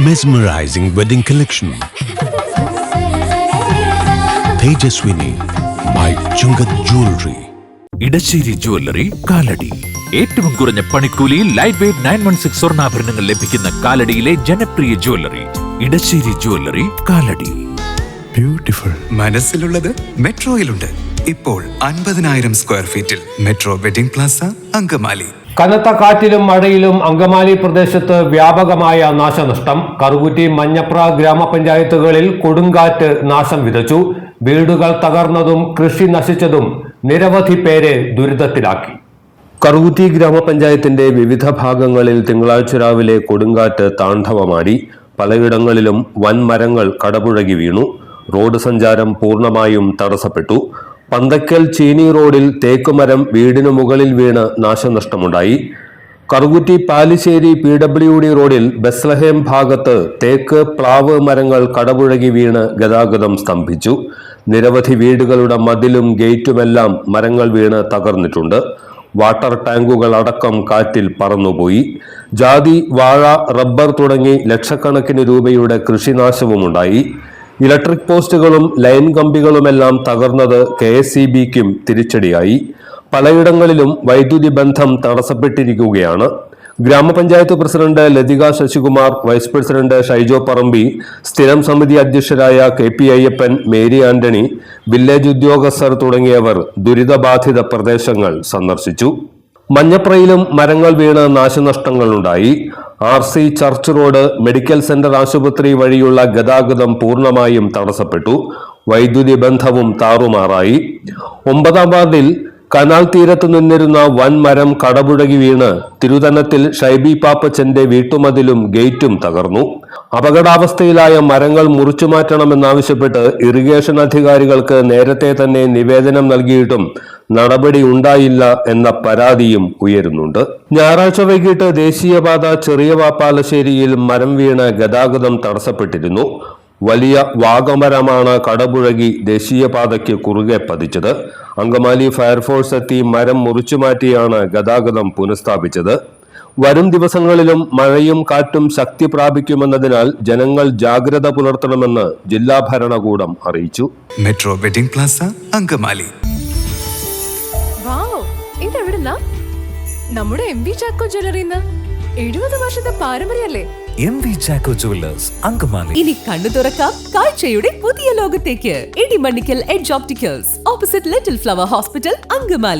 Mesmerizing wedding collection. Tejaswini by Chungat Jewelry. Edassery jewellery Kalady. ഏറ്റവും കുറഞ്ഞ പണിക്കൂലിയിൽ ലൈറ്റ് വെയ്റ്റ് 916 സ്വർണ്ണാഭരണങ്ങൾ ലഭിക്കുന്ന കാലടിയിലെ ജനപ്രിയ jewellery Edassery jewellery Kalady. Beautiful. മനസ്സിലുള്ളത് മെട്രോയിലുണ്ട്. ഇപ്പോൾ 50,000 സ്ക്വയർ ഫീറ്റിൽ മെട്രോ വെഡിംഗ് പ്ലാസ അങ്കമാലി. കനത്ത കാറ്റിലും മഴയിലും അങ്കമാലി പ്രദേശത്ത് വ്യാപകമായ നാശനഷ്ടം. കറുകുറ്റി, മഞ്ഞപ്ര ഗ്രാമപഞ്ചായത്തുകളിൽ കൊടുങ്കാറ്റ് നാശം വിതച്ചു. വീടുകൾ തകർന്നതും കൃഷി നശിച്ചതും നിരവധി പേരെ ദുരിതത്തിലാക്കി. കറുകുറ്റി ഗ്രാമപഞ്ചായത്തിന്റെ വിവിധ ഭാഗങ്ങളിൽ തിങ്കളാഴ്ച രാവിലെ കൊടുങ്കാറ്റ് താണ്ഡവമാടി. പലയിടങ്ങളിലും വൻമരങ്ങൾ കടപുഴകി വീണു. റോഡ് സഞ്ചാരം പൂർണ്ണമായും തടസ്സപ്പെട്ടു. പന്തക്കൽ ചീനി റോഡിൽ തേക്കുമരം വീടിനു മുകളിൽ വീണ് നാശനഷ്ടമുണ്ടായി. കറുകുറ്റി പാലിശ്ശേരി PWD റോഡിൽ ബെസ്ലഹേം ഭാഗത്ത് തേക്ക്, പ്ലാവ് മരങ്ങൾ കടപുഴകി വീണ് ഗതാഗതം സ്തംഭിച്ചു. നിരവധി വീടുകളുടെ മതിലും ഗേറ്റുമെല്ലാം മരങ്ങൾ വീണ് തകർന്നിട്ടുണ്ട്. വാട്ടർ ടാങ്കുകൾ അടക്കം കാറ്റിൽ പറന്നുപോയി. ജാതി, വാഴ, റബ്ബർ തുടങ്ങി ലക്ഷക്കണക്കിന് രൂപയുടെ കൃഷിനാശവുമുണ്ടായി. ഇലക്ട്രിക് പോസ്റ്റുകളും ലൈൻ കമ്പികളുമെല്ലാം തകർന്നത് KSEBക്കും തിരിച്ചടിയായി. പലയിടങ്ങളിലും വൈദ്യുതി ബന്ധം തടസ്സപ്പെട്ടിരിക്കുകയാണ്. ഗ്രാമപഞ്ചായത്ത് president Lathika Sasikumar, vice president Shaijo Parambi, സ്ഥിരം സമിതി അധ്യക്ഷരായ KP Ayyappan, Mary Antony, village ഉദ്യോഗസ്ഥർ തുടങ്ങിയവർ ദുരിതബാധിത പ്രദേശങ്ങൾ സന്ദർശിച്ചു. മഞ്ഞപ്രയിലും മരങ്ങൾ വീണ് നാശനഷ്ടങ്ങളുണ്ടായി. RC church road, medical centre ആശുപത്രി വഴിയുള്ള ഗതാഗതം പൂർണ്ണമായും തടസ്സപ്പെട്ടു. വൈദ്യുതി ബന്ധവും താറുമാറായി. 9ാം വാർഡിൽ കനാൽ തീരത്ത് നിന്നിരുന്ന വൻ മരം കടപുഴകി വീണ് തിരുതനത്തിൽ ഷൈബി പാപ്പച്ചന്റെ വീട്ടുമതിലും ഗേറ്റും തകർന്നു. അപകടാവസ്ഥയിലായ മരങ്ങൾ മുറിച്ചുമാറ്റണമെന്നാവശ്യപ്പെട്ട് ഇറിഗേഷൻ അധികാരികൾക്ക് നേരത്തെ തന്നെ നിവേദനം നൽകിയിട്ടും നടപടി ഉണ്ടായില്ല എന്ന പരാതിയും ഉയരുന്നുണ്ട്. ഞായറാഴ്ച വൈകിട്ട് ദേശീയപാത ചെറിയ വാപ്പാലശ്ശേരിയിൽ മരം വീണ് ഗതാഗതം തടസ്സപ്പെട്ടിരുന്നു. വലിയ വാഗമരമാണ് കടപുഴകി ദേശീയപാതയ്ക്ക് കുറുകെ പതിച്ചത്. അങ്കമാലി ഫയർഫോഴ്സ് എത്തി മരം മുറിച്ചുമാറ്റിയാണ് ഗതാഗതം പുനഃസ്ഥാപിച്ചത്. വരും ദിവസങ്ങളിലും മഴയും കാറ്റും ശക്തി പ്രാപിക്കുമെന്നതിനാൽ ജനങ്ങൾ ജാഗ്രത പുലർത്തണമെന്ന് ജില്ലാ ഭരണകൂടം അറിയിച്ചു. Metro wedding plaza Angamaly. നമ്മുടെ MV ചാക്കോ ജ്വല്ലറിന്ന് 70 വർഷത്തെ പാരമ്പര്യല്ലേ. MV Chacko jewellers Angamaly. ഇനി കണ്ണു തുറക്കാം കാഴ്ചയുടെ പുതിയ ലോകത്തേക്ക്. Edimannickal edge opticals, opposite little flower hospital, Angamaly.